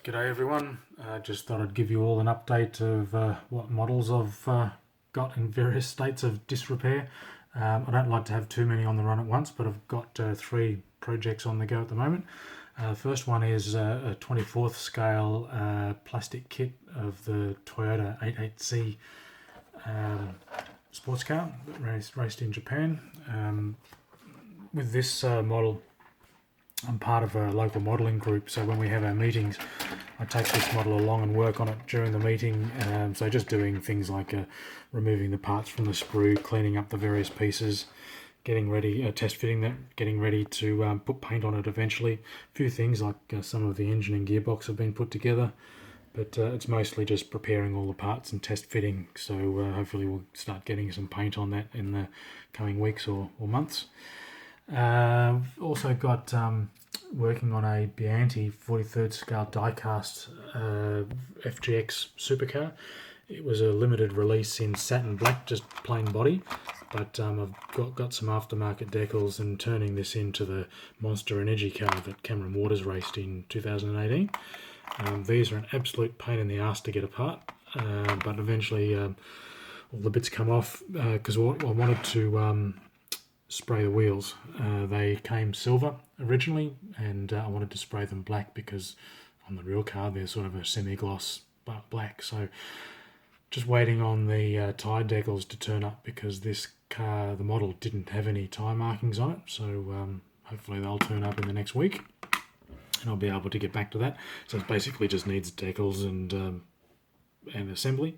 G'day everyone, just thought I'd give you all an update of what models I've got in various states of disrepair. I don't like to have too many on the run at once, but I've got 3 projects on the go at the moment. First one is a 24th scale plastic kit of the Toyota 88C sports car that raced in Japan. With this model, I'm part of a local modelling group, so when we have our meetings I take this model along and work on it during the meeting. So just doing things like removing the parts from the sprue, cleaning up the various pieces, getting ready, test fitting that, getting ready to put paint on it eventually. A few things like some of the engine and gearbox have been put together, but it's mostly just preparing all the parts and test fitting, so hopefully we'll start getting some paint on that in the coming weeks or months. Also got working on a Biante 43rd scale diecast FGX Supercar. It was a limited release in satin black, just plain body, but I've got some aftermarket decals and turning this into the Monster Energy car that Cameron Waters raced in 2018. These are an absolute pain in the ass to get apart, but eventually all the bits come off because I wanted to spray the wheels. They came silver originally, and I wanted to spray them black because on the real car they're sort of a semi-gloss black. So just waiting on the tyre decals to turn up, because this car, the model, didn't have any tyre markings on it, so hopefully they'll turn up in the next week and I'll be able to get back to that. So it basically just needs decals and assembly.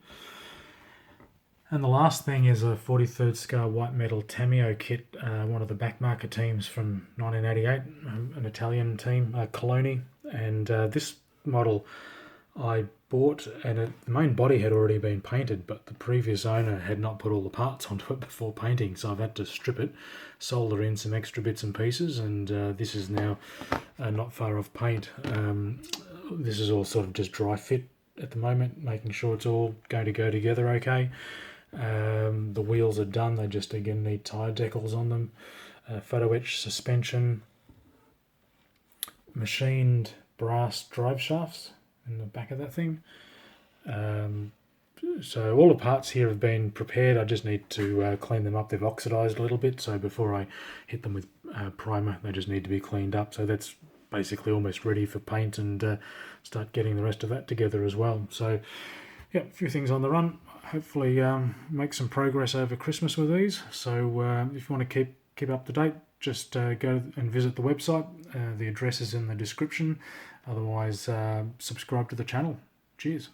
And the last thing is a 43rd scale white metal Tameo Kit, one of the backmarker teams from 1988, an Italian team, Coloni. And this model I bought, and the main body had already been painted, but the previous owner had not put all the parts onto it before painting, so I've had to strip it, solder in some extra bits and pieces, and this is now not far off paint. This is all sort of just dry fit at the moment, making sure it's all going to go together okay. The wheels are done, they just again need tyre decals on them. Photo etch suspension, machined brass drive shafts in the back of that thing. So all the parts here have been prepared. I just need to clean them up. They've oxidized a little bit, so before I hit them with primer they just need to be cleaned up. So that's basically almost ready for paint, and start getting the rest of that together as well. So yeah, a few things on the run. Hopefully make some progress over Christmas with these. So if you want to keep up to date, just go and visit the website. The address is in the description. Otherwise, subscribe to the channel. Cheers.